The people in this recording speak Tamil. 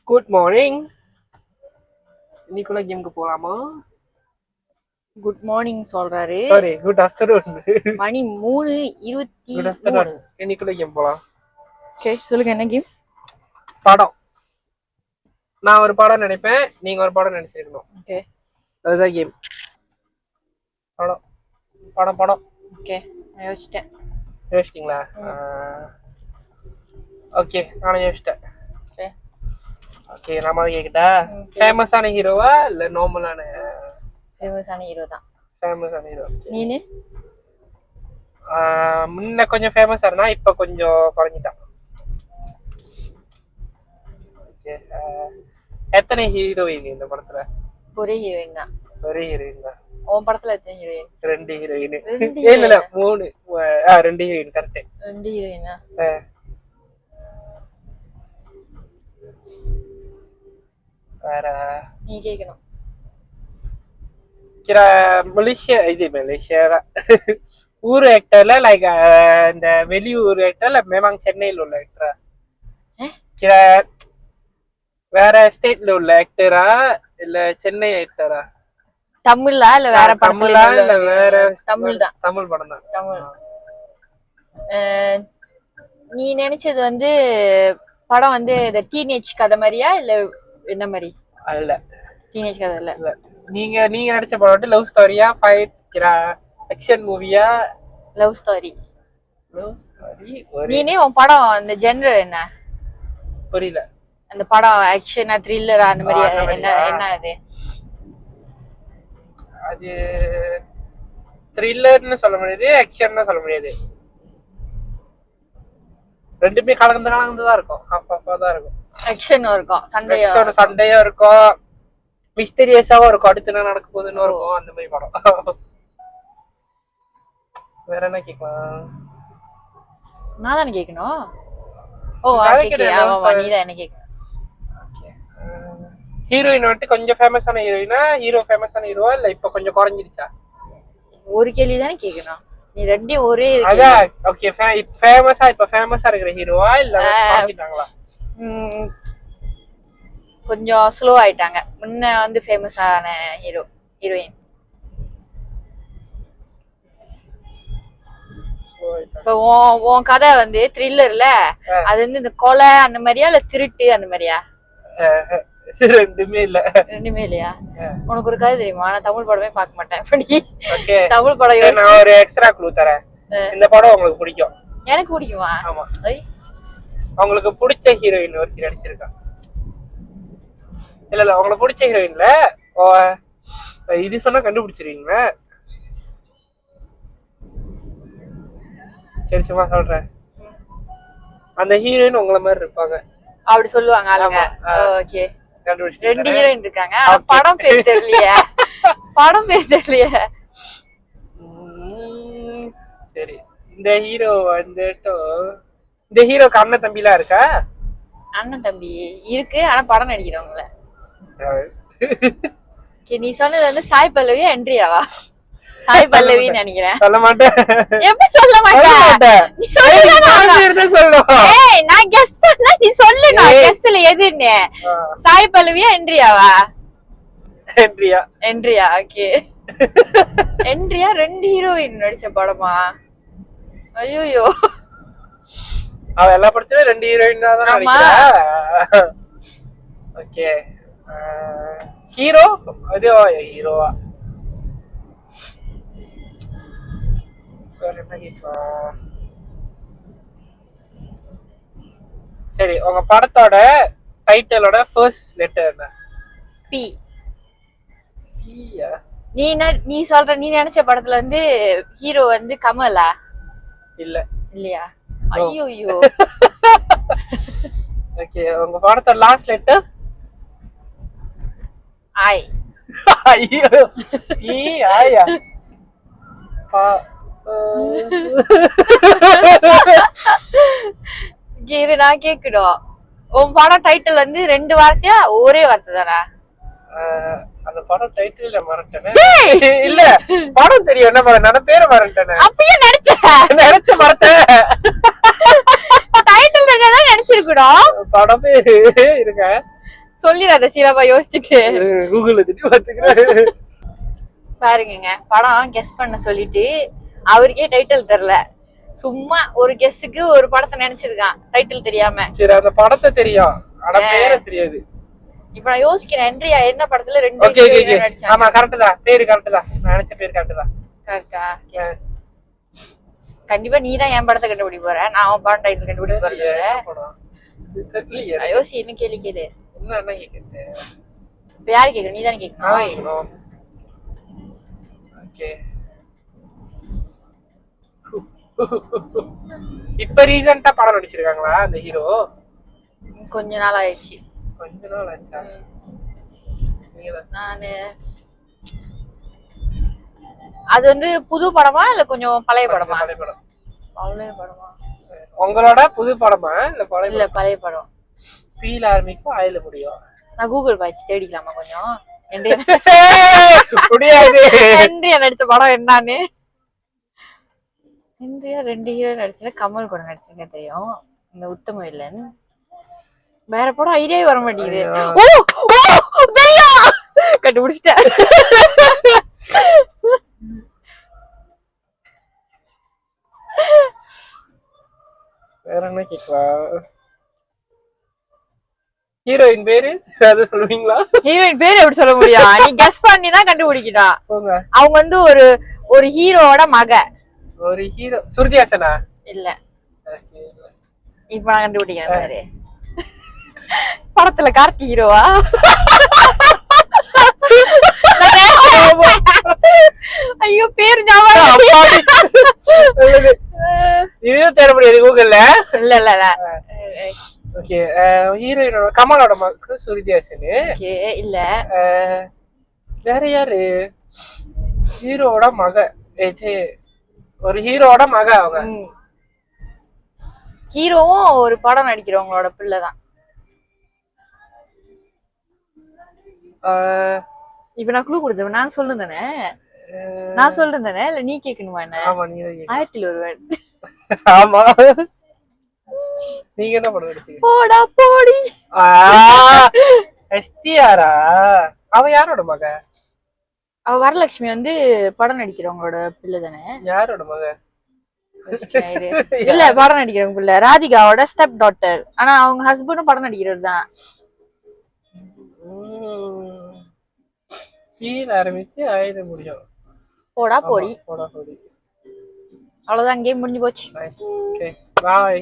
Good morning. இன்னைக்குள்ள கேமுக்கு போலாமா? குட் மார்னிங் சொல்றாரு. Sorry, good afternoon. மணி 3:23. Good afternoon. இன்னைக்குள்ள கேம் போலாம். ஓகே, சொல்லுங்க என்ன கேம்? படம். நான் ஒரு படம் நினைப்பேன், நீங்க ஒரு படம் நினைச்சிருக்கணும். ஓகே, அதுதான் கேம். படம் படம் படம். ஓகே, நான் யோசிச்சிட்டேன். யோசிச்சிங்களா? ஓகே, நானும் யோசிச்சிட்டேன். ஓகே ஓகே, நாம கேக்கிட்டா. ஃபேமஸான ஹீரோவா இல்ல நார்மலான? ஃபேமஸான ஹீரோ தான். ஃபேமஸான ஹீரோ. நீனு? முன்ன கொஞ்சம் ஃபேமஸா இருந்தா, இப்ப கொஞ்சம் குறைஞ்சிட்டான். ஓகே, எத்தனை ஹீரோயின் இந்த படத்துல? ஒரே ஹீரோயின் தான். ஒரே ஹீரோயின் தான். உன் படத்துல எத்தனை ஹீரோயின்? 2 ஹீரோயின். ரெண்டு இல்ல 3. 2 ஹீரோயின் கரெக்ட். 2 ஹீரோயினா? வேற நீ கேக்கணும். kira Malaysia இது Malaysia ஊர் ஆக்டர்ல லைக் இந்த வெளியூர் ஆக்டர்ல memang சென்னையில உள்ள ஆக்டரா? kira வேற ஸ்டேட்ல உள்ள ஆக்டரா இல்ல சென்னை ஆக்டரா? தமிழா இல்ல வேற படத்துல? இல்ல வேற தமிழ் தான். தமிழ் படம் தான். தமிழ். நீ நினைச்சது வந்து படம் வந்து இந்த டீனேஜ் கதை மாதிரியா இல்ல என்ன மாதிரி? இல்ல டீனேஜ் கதை இல்ல. நீங்க நடிச்ச படம் லவ் ஸ்டோரியா, ஃபைட், ஆக்ஷன் மூவியா? Love story. Love story. நீனே உன் படம் அந்த ஜெனரல் என்ன? புரியல. அந்த படம் ஆக்ஷனா த்ரில்லரா அந்த மாதிரி என்ன அது? அது த்ரில்லர்னு சொல்ல முடியாது, ஆக்ஷன்னு சொல்ல முடியாது. ரெண்டுமே கலந்து தான் இருக்கும். அப்பதான் இருக்கும். ஆக்ஷனும் இருக்கும், சண்டையும் இருக்கும், மிஸ்டீரியஸாவும் இருக்கும், அடுத்து என்ன நடக்க போகுதுன்னு இருக்கும். அந்த மாதிரி படம். வேற என்ன கேட்கலாம்? நான் தானே கேட்கணும். ஓ ஆமா, நீ தான் என்ன கேட்கணும். ஹீரோயின் வந்துட்டு கொஞ்சம் ஃபேமஸான ஹீரோயினா, ஹீரோ ஃபேமஸான ஹீரோவா இல்ல இப்ப கொஞ்சம் குறைஞ்சிருச்சா? ஒரு கேள்வி தானே கேட்கணும். நீ ரெண்டையும் ஒரே. அதான் ஓகே. ஃபேமஸா இருக்கிற ஹீரோவா இல்ல குறைஞ்சிட்டாங்களா? கொஞ்சம் ஸ்லோ ஆயிட்டாங்க. முன்ன வந்து ஃபேமஸான ஹீரோயின். இப்ப உன் கதை வந்து த்ரில்லர்ல, அது வந்து இந்த கொலை அந்த மாதிரியா இல்ல திருட்டு அந்த மாதிரியா? ரெண்டுமே இல்லையா? உனக்கு ஒரு கதை தெரியுமா? நான் தமிழ் படமே பார்க்க மாட்டேன். தமிழ் படம் நான் ஒரு எக்ஸ்ட்ரா க்ளூ தரேன். இந்த படம் உங்களுக்கு பிடிக்கும். எனக்கு பிடிக்குமா? ஆமா. உங்களுக்கு பிடிச்ச ஹீரோயின் ஒருத்தி நடிச்சிருக்கா? இல்ல உங்களுக்கு பிடிச்ச ஹீரோயின்ல இது சொன்னா கண்டுபிடிச்சிருவீங்களா? சரி, சும்மா சொல்றேன். அந்த ஹீரோயின் உங்களை மாதிரி இருப்பாங்க அப்படி சொல்லுவாங்க ஆளுங்க. ஓகே, கண்டுபிடிச்சு. 2 ஹீரோயின் இருக்காங்க. படம் பேர் தெரியலையே. படம் பேர் தெரியலையே. சரி, இந்த ஹீரோ வந்துட்டு இந்த ஹீரோக்கு அண்ணன் தம்பிலாம் இருக்கா? அண்ணன் தம்பி இருக்கு, ஆனா படம் நடிக்கிறவங்கள. நீ சொன்னது வந்து சாய் பல்லவியா என்ட்ரியாவா? சாய் பல்லவின்னு நினைக்கிறேன். சொல்ல மாட்டேன். எப்படி சொல்ல மாட்டேன்? நீ சொல்லு. ஏய், நான் கெஸ் பண்ணா நீ சொல்லு. நான் கெஸ்ல எதுன்னு? சாய் பல்லவியா என்ட்ரியாவா? என்ட்ரியா. ஓகே. என்ட்ரியா 2 ஹீரோயின் நடிச்ச படமா? ஐயோ, அவ எல்லா படத்துலயும் 2 ஹீரோயின் தான் நடிக்கிறா. ஓகே, ஹீரோ அது ஹீரோவா? சரி, உங்க படத்தோட டைட்டிலோட ஃபர்ஸ்ட் லெட்டர் என்ன? பி. பியா? நீ சொல்ற நீ நினைச்ச படத்துல வந்து ஹீரோ வந்து கமலா? இல்லையா? ஐயோ. ஓகே, உங்க படத்தோட லாஸ்ட் லெட்டர்? ஐ. ஐயோ, பி ஆயா? இரு, நான் கேக்குறோம். உன் படம் டைட்டில் வந்து 2 வார்த்தையா ஒரே வார்த்தை தானா? அந்த படம் டைட்டில் மறந்துட்டேனே. இல்ல, படம் தெரியும் என்ன படம், நான் பேரை மறந்துட்டேனே. அப்பயே நினைச்ச மறந்தேன். டைட்டில் நடிச்சிருக்குடா. படம் பேரு இருக்க சொல்லிடாத சீலாப்பா யோசிச்சுட்டு. கூகுள்ல திட்டி பாத்துக்கிறேன். பாருங்க படம் கெஸ் பண்ண சொல்லிட்டு அவருக்கே டைட்டில் தெரியல. சும்மா ஒரு கெஸ்ஸுக்கு ஒரு படத்தை நினைச்சிருக்கான் டைட்டில் தெரியாம. சரி அந்த படத்தை தெரியும் ஆனா பேரை தெரியாது. இப்ப நான் யோசிக்கிறேன் என்ட்ரியா என்ன படத்துல 2 நடிச்சாங்க. ஆமா கரெக்ட் தான், பேரு கரெக்ட் தான், நான் நினைச்ச பேரு கரெக்ட் தான். கரெக்டா? கண்டிப்பா நீ தான் என் படத்தை கண்டுபிடி போற, நான் அவன் படம் டைட்டில் கண்டுபிடி போறது. யோசி இன்னும் கேள்வி கேளு. என்ன கேக்குது? இப்ப யாரு கேட்கணும்? நீ தானே கேட்கணும். ஓகே இப்ப ரீசன்ட்டா படம் நடிச்சிருக்காங்களா அந்த ஹீரோ? கொஞ்ச நாள் ஆயிடுச்சு. கொஞ்ச நாள் ஆச்சா? நானு அது வந்து புது படமா இல்ல கொஞ்சம் பழைய படமா? பழைய படமா. உங்களோட புது படமா இல்ல பழைய? இல்ல பழைய படம். பீல ஆரம்பிக்கும் ஆயில முடியும். நான் கூகுள் பாய்ச்சி தேடிக்கலாமா கொஞ்சம்? முடியாது. இந்தியா நடிச்ச படம் என்னன்னு. இந்தியா 2 ஹீரோ நடிச்சா கமல் கூட நடிச்சிருக்க தெரியும். இந்த உத்தம வில்லன். வேற படம் ஐடியாவே வர மாட்டேங்குது. ஓ தெரியும், கண்டுபிடிச்சிட்டேன். வேற என்ன கேக்கலாம்? ஹீரோயின் பேரு அது சொல்லுவீங்களா? ஹீரோயின் பேரு எப்படி சொல்ல முடியும்? நீ கெஸ் பண்ணி தான் கண்டுபிடிக்கணும். அவங்க வந்து ஒரு ஹீரோவோட மக. ஒரு ஹீரோ சுருதிஹாசனா? இல்ல இப்ப நான் கண்டுபிடிக்கிறேன் பாரு. படத்துல கார்த்தி ஹீரோவா? ஐயோ பேரு ஞாபகம் இது தேட முடியாது கூகுள்ல. இல்ல இல்ல இல்ல. ஓகே ஹீரோயினோட கமலோட மகள் சுருதிஹாசன். ஓகே இல்ல வேற யாரு? ஹீரோவோட மக. ஒரு ஹீரோவோட மக அவங்க. ஹீரோவும் ஒரு படம் நடிக்கிறவங்களோட பிள்ளைதான். இப்ப நான் க்ளூ கொடுத்தேன். நான் சொல்லுங்க தானே? நான் சொல்றேன் தானே இல்ல நீ கேட்கணுமா என்ன? ஆமா நீ தான். 1000 ஒருவன். ஆமா நீங்க என்ன படம் நடிச்சீங்க? போடா போடி. எஸ்டிஆரா? அவ யாரோட மக? அவ வரலட்சுமி வந்து படம் நடிக்கிறவங்களோட பிள்ளை தானே? யாரோட மக? இல்ல படம் நடிக்கிறவங்க பிள்ளை ராதிகாவோட ஸ்டெப் டாட்டர். ஆனா அவங்க ஹஸ்பண்டும் படம் நடிக்கிறவர் தான். கீழ ஆரம்பிச்சு ஆயிட முடியும். போடா போடி. போடா போடி. அவ்வளவுதான், கேம் முடிஞ்சு போச்சு. Okay bye.